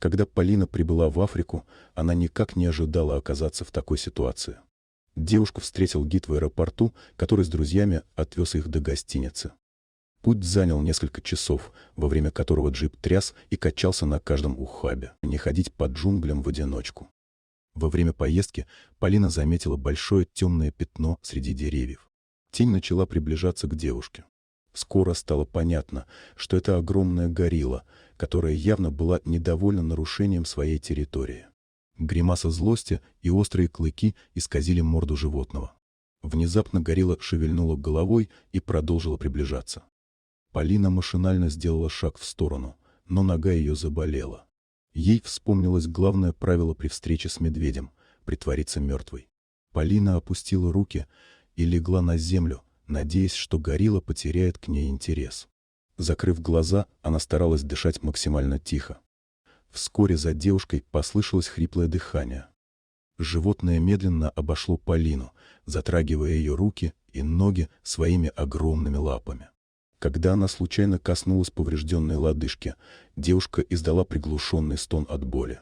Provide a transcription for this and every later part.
Когда Полина прибыла в Африку, она никак не ожидала оказаться в такой ситуации. Девушку встретил гид в аэропорту, который с друзьями отвез их до гостиницы. Путь занял несколько часов, во время которого джип тряс и качался на каждом ухабе. Не ходить по джунглям в одиночку. Во время поездки Полина заметила большое темное пятно среди деревьев. Тень начала приближаться к девушке. Скоро стало понятно, что это огромная горилла, которая явно была недовольна нарушением своей территории. Гримаса злости и острые клыки исказили морду животного. Внезапно горилла шевельнула головой и продолжила приближаться. Полина машинально сделала шаг в сторону, но нога ее заболела. Ей вспомнилось главное правило при встрече с медведем — притвориться мертвой. Полина опустила руки и легла на землю, надеясь, что горилла потеряет к ней интерес. Закрыв глаза, она старалась дышать максимально тихо. Вскоре за девушкой послышалось хриплое дыхание. Животное медленно обошло Полину, затрагивая ее руки и ноги своими огромными лапами. Когда она случайно коснулась поврежденной лодыжки, девушка издала приглушенный стон от боли.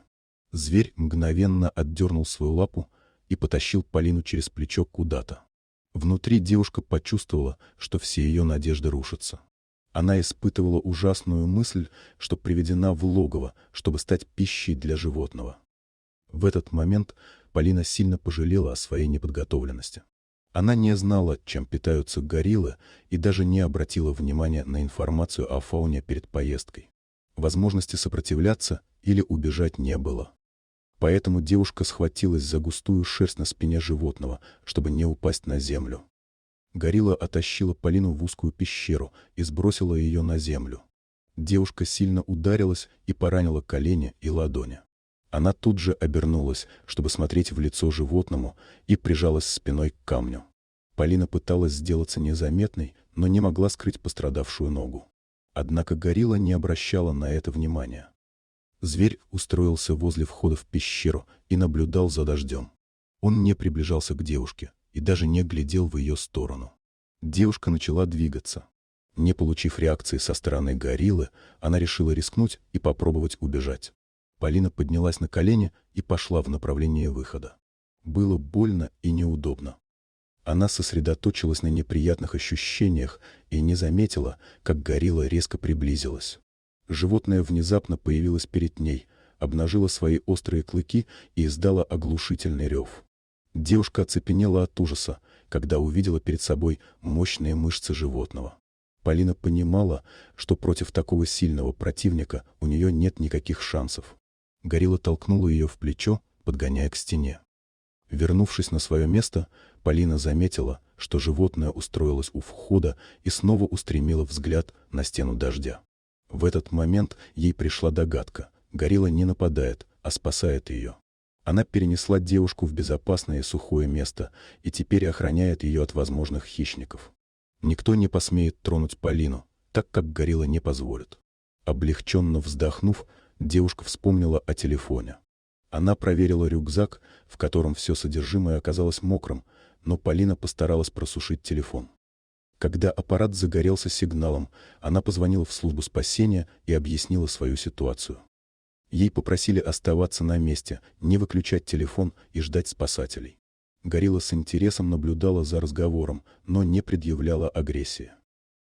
Зверь мгновенно отдернул свою лапу и потащил Полину через плечо куда-то. Внутри девушка почувствовала, что все ее надежды рушатся. Она испытывала ужасную мысль, что приведена в логово, чтобы стать пищей для животного. В этот момент Полина сильно пожалела о своей неподготовленности. Она не знала, чем питаются гориллы, и даже не обратила внимания на информацию о фауне перед поездкой. Возможности сопротивляться или убежать не было. Поэтому девушка схватилась за густую шерсть на спине животного, чтобы не упасть на землю. Горилла оттащила Полину в узкую пещеру и сбросила ее на землю. Девушка сильно ударилась и поранила колени и ладони. Она тут же обернулась, чтобы смотреть в лицо животному, и прижалась спиной к камню. Полина пыталась сделаться незаметной, но не могла скрыть пострадавшую ногу. Однако горилла не обращала на это внимания. Зверь устроился возле входа в пещеру и наблюдал за дождем. Он не приближался к девушке и даже не глядел в ее сторону. Девушка начала двигаться. Не получив реакции со стороны гориллы, она решила рискнуть и попробовать убежать. Полина поднялась на колени и пошла в направлении выхода. Было больно и неудобно. Она сосредоточилась на неприятных ощущениях и не заметила, как горилла резко приблизилась. Животное внезапно появилось перед ней, обнажило свои острые клыки и издало оглушительный рев. Девушка оцепенела от ужаса, когда увидела перед собой мощные мышцы животного. Полина понимала, что против такого сильного противника у нее нет никаких шансов. Горилла толкнула ее в плечо, подгоняя к стене. Вернувшись на свое место, Полина заметила, что животное устроилось у входа и снова устремило взгляд на стену дождя. В этот момент ей пришла догадка: горилла не нападает, а спасает ее. Она перенесла девушку в безопасное и сухое место и теперь охраняет ее от возможных хищников. Никто не посмеет тронуть Полину, так как горилла не позволит. Облегченно вздохнув, девушка вспомнила о телефоне. Она проверила рюкзак, в котором все содержимое оказалось мокрым, но Полина постаралась просушить телефон. Когда аппарат загорелся сигналом, она позвонила в службу спасения и объяснила свою ситуацию. Ей попросили оставаться на месте, не выключать телефон и ждать спасателей. Горилла с интересом наблюдала за разговором, но не предъявляла агрессии.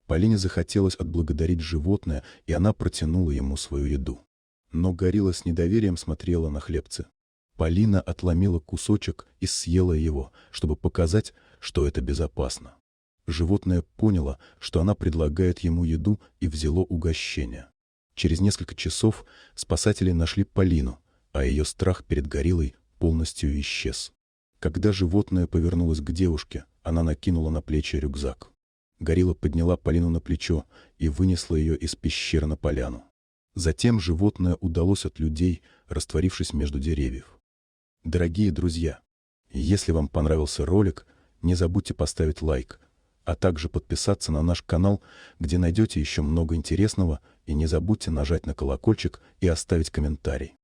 Полине захотелось отблагодарить животное, и она протянула ему свою еду. Но горилла с недоверием смотрела на хлебцы. Полина отломила кусочек и съела его, чтобы показать, что это безопасно. Животное поняло, что она предлагает ему еду, и взяло угощение. Через несколько часов спасатели нашли Полину, а ее страх перед гориллой полностью исчез. Когда животное повернулось к девушке, она накинула на плечи рюкзак. Горилла подняла Полину на плечо и вынесла ее из пещеры на поляну. Затем животное удалось от людей, растворившись между деревьев. Дорогие друзья, если вам понравился ролик, не забудьте поставить лайк, а также подписаться на наш канал, где найдете еще много интересного, и не забудьте нажать на колокольчик и оставить комментарий.